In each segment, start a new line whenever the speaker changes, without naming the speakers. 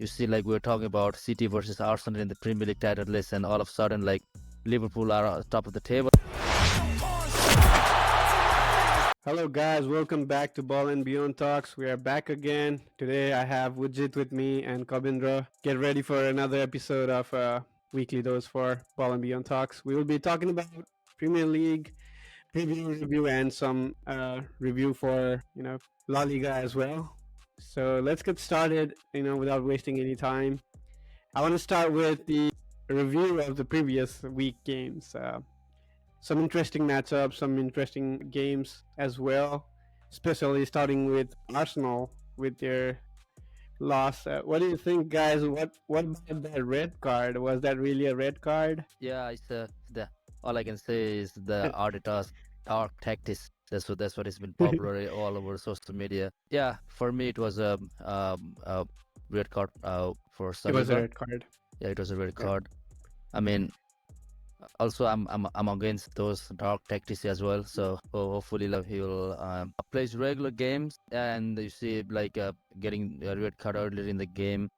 you see, like we were talking about City versus Arsenal in the Premier League title list, and all of a sudden, like Liverpool are on top of the table.
Hello, guys. Welcome back to Ball and Beyond Talks. We are back again. Today, I have Wujit with me and Kabindra. Get ready for another episode of Weekly Dose for Ball and Beyond Talks. We will be talking about Premier League review, and some review for La Liga as well. So let's get started. Without wasting any time. I want to start with the review of the previous week games. Some interesting matchups, some interesting games as well, especially starting with Arsenal with their loss. What do you think, guys? What about that red card? Was that really a red card?
Yeah, it's the all I can say is the Arteta's dark tactics. That's what has been popular all over social media. Yeah, for me it was a red card for
It was a
Saliba.
red card.
Yeah, it was a red
Yeah.
card. I mean, also I'm against those dark tactics as well. So hopefully like, he will plays regular games, and you see like getting a red card earlier in the game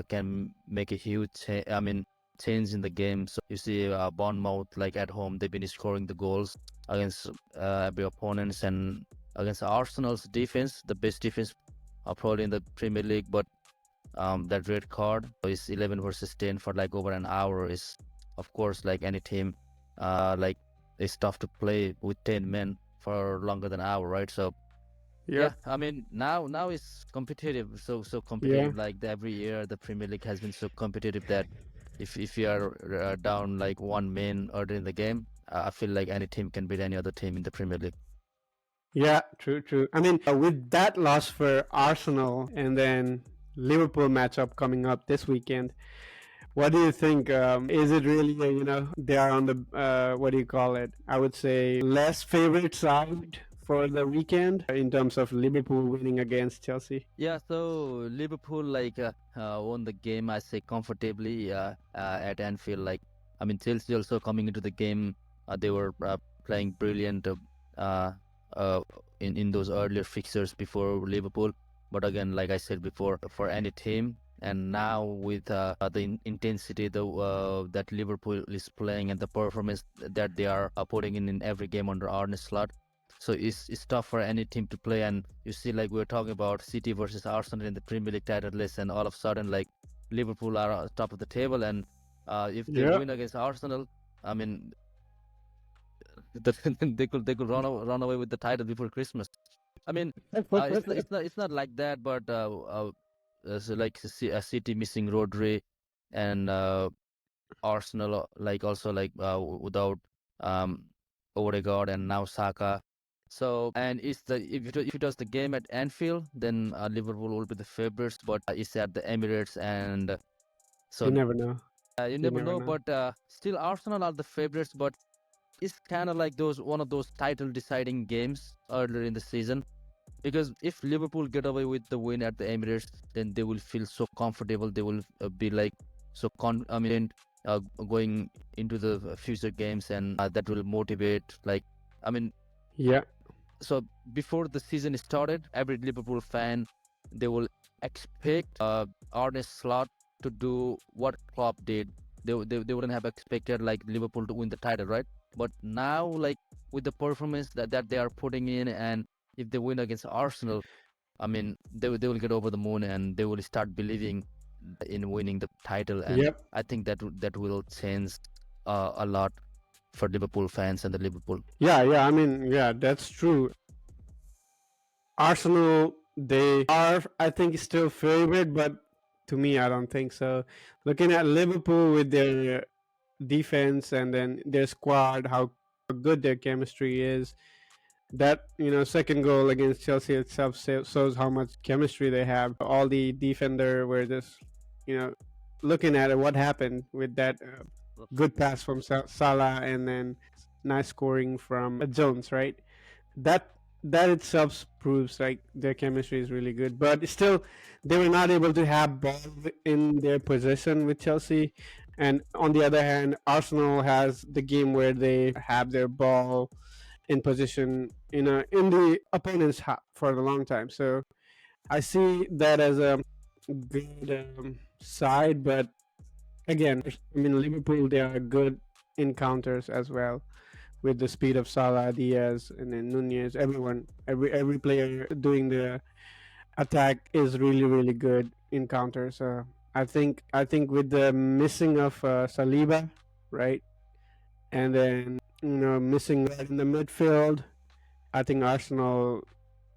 can make a huge change in the game. So you see Bournemouth, like at home, they've been scoring the goals against every opponents, and against Arsenal's defense, the best defense probably in the Premier League. But that red card is 11 versus 10 for like over an hour is, of course, like any team, like it's tough to play with 10 men for longer than an hour, right? So yeah,
Yep.
I mean now it's competitive, so
Yeah.
competitive. Like every year, the Premier League has been so competitive that if you are down like one man early in the game, I feel like any team can beat any other team in the Premier League.
Yeah. True. True. I mean, with that loss for Arsenal and then Liverpool matchup coming up this weekend, what do you think? Is it really, they are on the, what do you call it? I would say less favorite side for the weekend in terms of Liverpool winning against Chelsea?
Yeah, so Liverpool like won the game, I say comfortably at Anfield. Like, I mean, Chelsea also coming into the game, they were playing brilliant uh, uh, in those earlier fixtures before Liverpool. But again, like I said before, for any team, and now with the intensity that Liverpool is playing and the performance that they are putting in every game under Arne Slot, so it's tough for any team to play. And you see, like we were talking about City versus Arsenal in the Premier League title list, and all of a sudden, like Liverpool are on top of the table, and if they
Yeah.
win against Arsenal, I mean, they could run away with the title before Christmas. I mean, it's not like that, but so like City missing Rodri, and Arsenal like also like without um Odegaard and now Saka. So and it's the if it was the game at Anfield, then Liverpool will be the favorites. But it's at the Emirates, and
You
so
never know.
you
You
never
never
know.
know.
But still, Arsenal are the favorites. But it's kind of like those one of those title deciding games earlier in the season. Because if Liverpool get away with the win at the Emirates, then they will feel so comfortable. They will be like so going into the future games, and that will motivate. Like, I mean,
Yeah.
so before the season started, every Liverpool fan, they will expect Arne Slot to do what Klopp did. They wouldn't have expected like Liverpool to win the title, right? But now, like with the performance that they are putting in, and if they win against Arsenal, I mean, they will get over the moon, and they will start believing in winning the title. And
Yep.
I think that will change a lot for Liverpool fans and the Liverpool.
Yeah. Yeah. I mean, yeah, that's true. Arsenal, they are, I think, still favorite, but to me, I don't think so. Looking at Liverpool with their defense and then their squad, how good their chemistry is. That second goal against Chelsea itself shows how much chemistry they have. All the defender were just you know looking at it, what happened with that good pass from Salah and then nice scoring from Jones, right? That that itself proves like their chemistry is really good. But still, they were not able to have ball in their possession with Chelsea. And on the other hand, Arsenal has the game where they have their ball in position in the opponent's half for a long time. So I see that as a good side, but again, I mean Liverpool they are good encounters as well with the speed of Salah, Diaz, and then Nunez. Everyone, every player doing the attack is really good encounters. So I think with the missing of Saliba, right, and then missing right in the midfield, I think Arsenal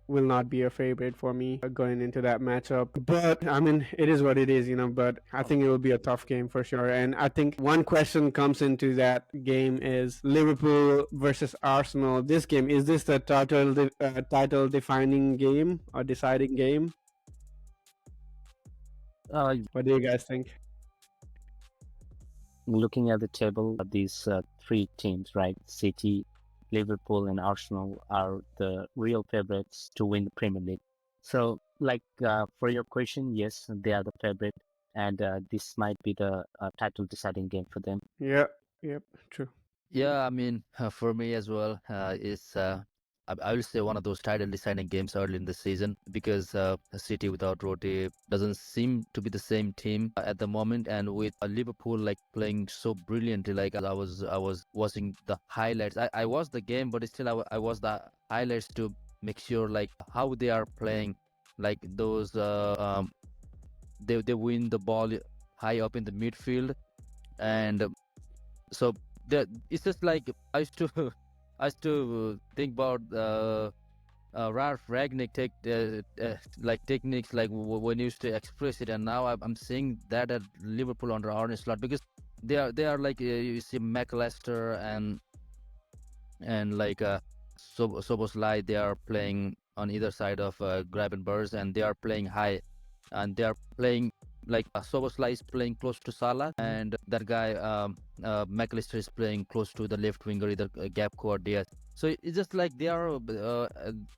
will not be a favorite for me going into that matchup. But I mean, it is what it is, But I think it will be a tough game for sure. And I think one question comes into that game is Liverpool versus Arsenal. This game, is this the title defining game or deciding game?
Uh,
What do you guys think?
Looking at the table, these three teams, right? City, Liverpool, and Arsenal are the real favorites to win the Premier League. So, like for your question, yes, they are the favorite, and this might be the title deciding game for them.
Yeah, yep, true.
Yeah, I mean, for me as well, it's I will say one of those title deciding games early in the season because City without Rote doesn't seem to be the same team at the moment, and with Liverpool like playing so brilliantly, like I was watching the highlights. I watched the game, but still I watched the highlights to make sure like how they are playing, like those they win the ball high up in the midfield, and so it's just like I used to I used to think about Ralph Ragnick like techniques like when he used to express it, and now I'm seeing that at Liverpool under Arne Slot because they are like you see McAllister and like Soboslai, they are playing on either side of Gravenbergs, and they are playing high, and they are playing like Soboslai is playing close to Salah, and that guy McAllister is playing close to the left winger, either Gapco or Diaz. So it's just like they are,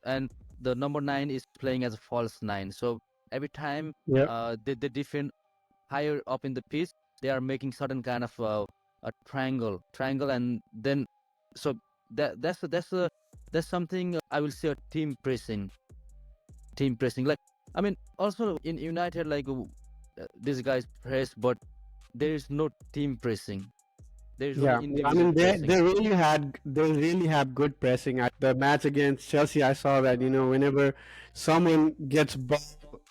and the number 9 is playing as a false 9. So every time
Yep.
they defend higher up in the pitch, they are making certain kind of a triangle, and then so that's something I will say a team pressing. Like I mean, also in United, like these guys press, but there is no team pressing. There is only
Yeah, I
individual
mean
pressing.
they really have good pressing. The match against Chelsea, I saw that whenever someone gets ball,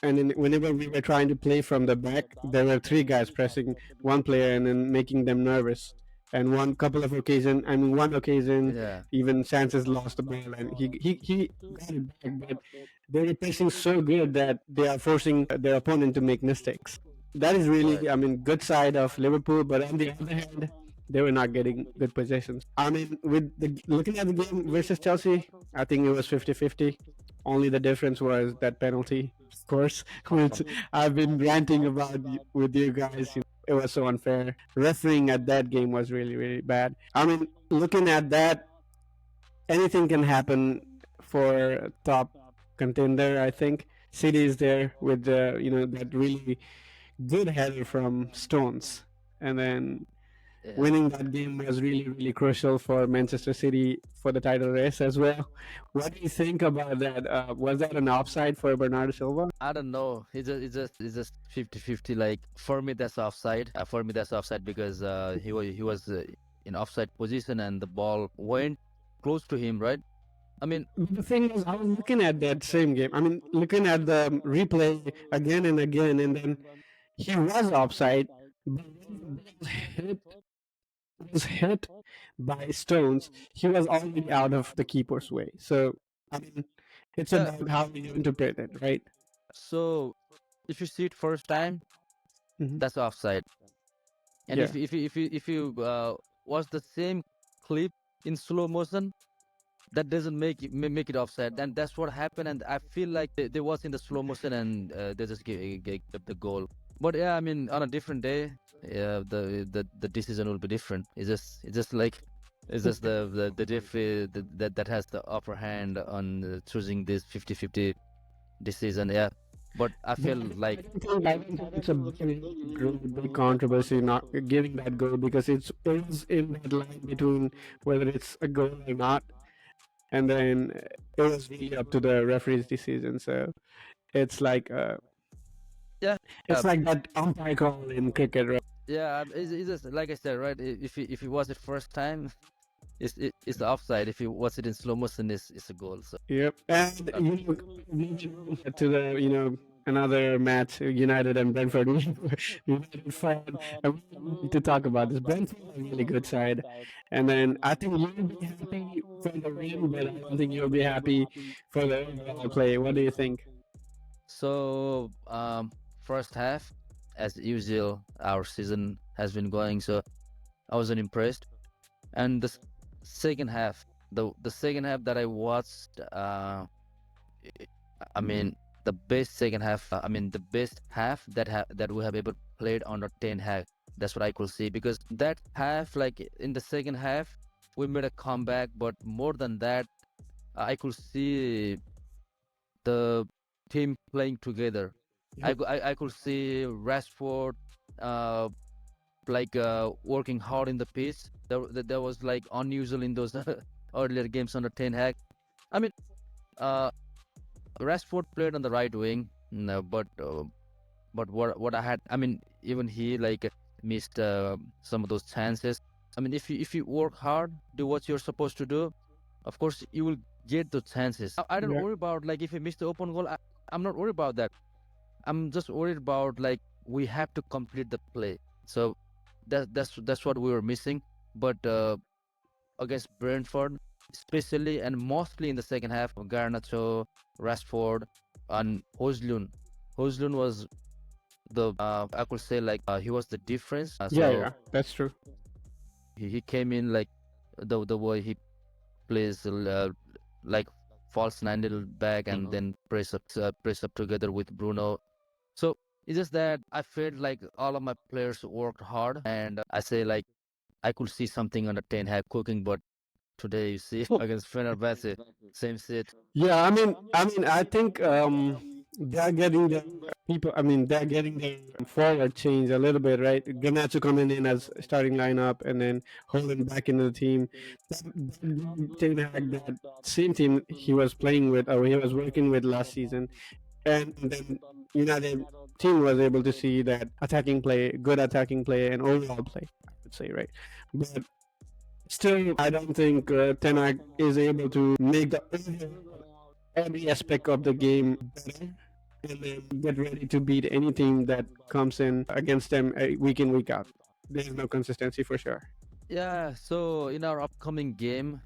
and then whenever we were trying to play from the back, there were three guys pressing one player and then making them nervous. And one occasion,
Yeah,
even Sanchez lost the ball and he got it back, but they were pressing so good that they are forcing their opponent to make mistakes. That is
right.
really, I mean, good side of Liverpool. But on the other hand, they were not getting good possessions. I mean, with the looking at the game versus Chelsea, I think it was 50-50. Only the difference was that penalty, of course, which I've been ranting about with you guys. It was so unfair. Refereeing at that game was really bad. I mean, looking at that, anything can happen for top contender. I think City is there with the that really good header from Stones, and then
Yeah.
winning that game was really crucial for Manchester City for the title race as well. What do you think about that? Was that an offside for Bernardo Silva?
I don't know. It's just 50-50. Like for me, that's offside. For me, that's offside because he was in offside position and the ball went close to him, right? I mean,
The thing is, I was looking at that same game. I mean, looking at the replay again and again, and then he was offside, but when the ball hit by Stones, he was already out of the keeper's way. So, I mean, it's
yeah.
about how you interpret it, right?
So if you see it first time,
Hmm.
that's offside. And
Yeah.
if you watch the same clip in slow motion, that doesn't make it offside. And that's what happened. And I feel like they was in the slow motion and they just gave the goal. But yeah, I mean, on a different day, yeah, the decision will be different. It's just like it's just the diff that has the upper hand on choosing this 50-50 decision. Yeah, but I
But
feel like
I don't think it's a big controversy not giving that goal because it's in that line between whether it's a goal or not, and then it was really up to the referee's decision. So it's like
Yeah,
It's like that umpire call in cricket, right?
yeah. It's just like I said, right? If you watch it first time, it's the offside. If you watch it in slow motion, it's a goal. So
Yep. And
uh,
moving on to the another match, United and Brentford. United fan. I really want to talk about this. Brentford are a really good side, and then I think you'll be happy for the win, but I don't think you'll be happy for the overall play. What do you think?
first half, as usual, our season has been going. So I wasn't impressed. And second half, the second half that I watched, I I mean, the best second half. I mean, the best half that we have ever played under Ten Hag. That's what I could see because that half, like in the second half, we made a comeback. But more than that, I could see the team playing together.
Yep.
I could see Rashford, uh, working hard in the pitch. That was like unusual in those earlier games under Ten Hag. I mean, uh, Rashford played on the right wing, no, but what I had, I mean, even he missed some of those chances. I mean, if you work hard, do what you're supposed to do, of course you will get those chances. I don't
Yeah.
worry about like if you miss the open goal. I'm not worried about that. I'm just worried about like we have to complete the play. So that's what we were missing. But against Brentford, especially and mostly in the second half, Garnacho, Rashford, and Hojlund. Hojlund was the I could say he was the difference.
Yeah,
So
yeah, that's true.
he came in like the way he plays like false nine little back and then press up together with Bruno. So it's just that I felt like all of my players worked hard, and I say like I could see something on the Ten Hag cooking, but today you see against Fenerbahce, same shit.
I think they're getting the people. I mean, they're getting their forward change a little bit, right? Garnacho coming in as starting lineup, and then holding back into the team. That team had that same team he was playing with, or he was working with last season, and then United team was able to see that attacking play, good attacking play, and overall play. I would say, right? But still, I don't think Ten Hag is able to make the every aspect of the game better and then get ready to beat any team that comes in against them week in, week out. There's no consistency for sure.
Yeah, so in our upcoming game,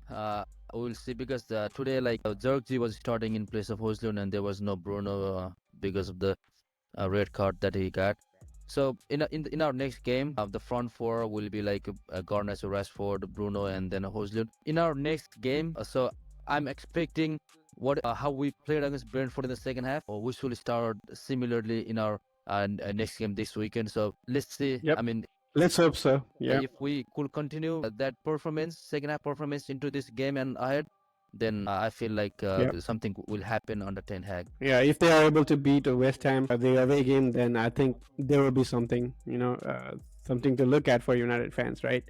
we'll see because today Zergzi was starting in place of Hojlund and there was no Bruno because of the red card that he got. So in our next game, the front four will be like Garnacho, Rashford, Bruno, and then Hojlund. In our next game, so I'm expecting what how we played against Brentford in the second half, or we should start similarly in our next game this weekend. So let's see.
Yep.
I mean,
Let's hope so. Yeah.
if we could continue that performance, second half performance into this game and ahead, then I feel like
Yep.
something will happen under Ten Hag.
Yeah. If they are able to beat West Ham the away game, then I think there will be something, something to look at for United fans, right?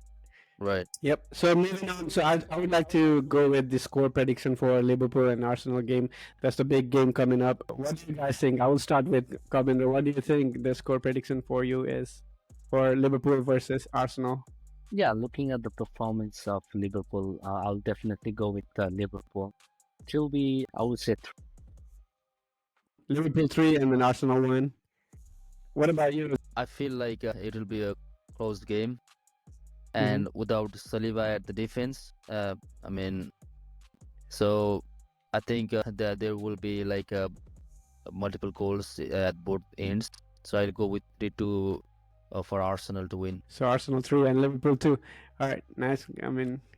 Right.
Yep. So moving on. So I would like to go with the score prediction for Liverpool and Arsenal game. That's the big game coming up. What do you guys think? I will start with Gobinder. What do you think the score prediction for you is for Liverpool versus Arsenal?
Yeah, looking at the performance of Liverpool, I'll definitely go with Liverpool. It will be, I would say,
Liverpool 3 and then Arsenal 1. What about you?
I feel like it will be a close game,
Mm-hmm.
and without Saliba at the defense, I mean, so I think that there will be multiple goals at both ends. So I'll go with 3-2 for Arsenal to win.
So Arsenal 3 and Liverpool 2. All right, nice.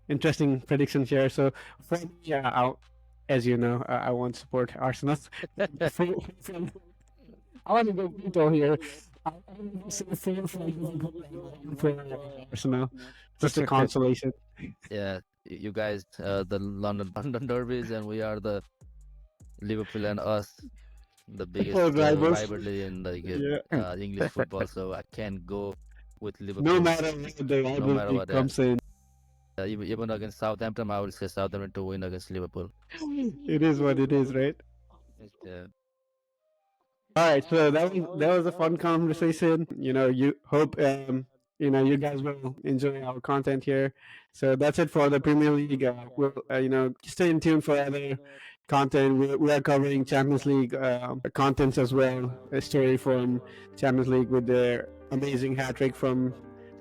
Interesting predictions here. So for me, yeah, as you know, I won't support Arsenal. I want to go veto here. I want to say 4 for Liverpool and 1 for Arsenal. Just a consolation.
Yeah, you guys, the London Derbies, and we are the Liverpool and us, the biggest
Rivals.
rivalry in
Yeah.
English football. So I can't go with
No
Liverpool
matter what the
no matter
rivalry
what.
comes in,
Even against Southampton, I will say Southampton to win against Liverpool.
it is what it is, right?
Yeah.
All right, so that was a fun conversation. You hope you guys will enjoy our content here. So that's it for the Premier League. We'll stay in tune for other content. We are covering Champions League contents as well. A story from Champions League with the amazing hat trick from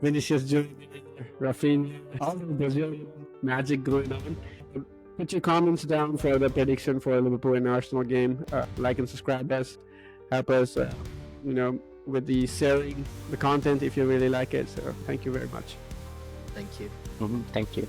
Vinicius Junior, Rafinha, all the Brazilian magic going on. Put your comments down for the prediction for Liverpool and Arsenal game. Like and subscribe us. Help us, with the sharing the content if you really like it. So thank you very much.
Thank you.
Thank you.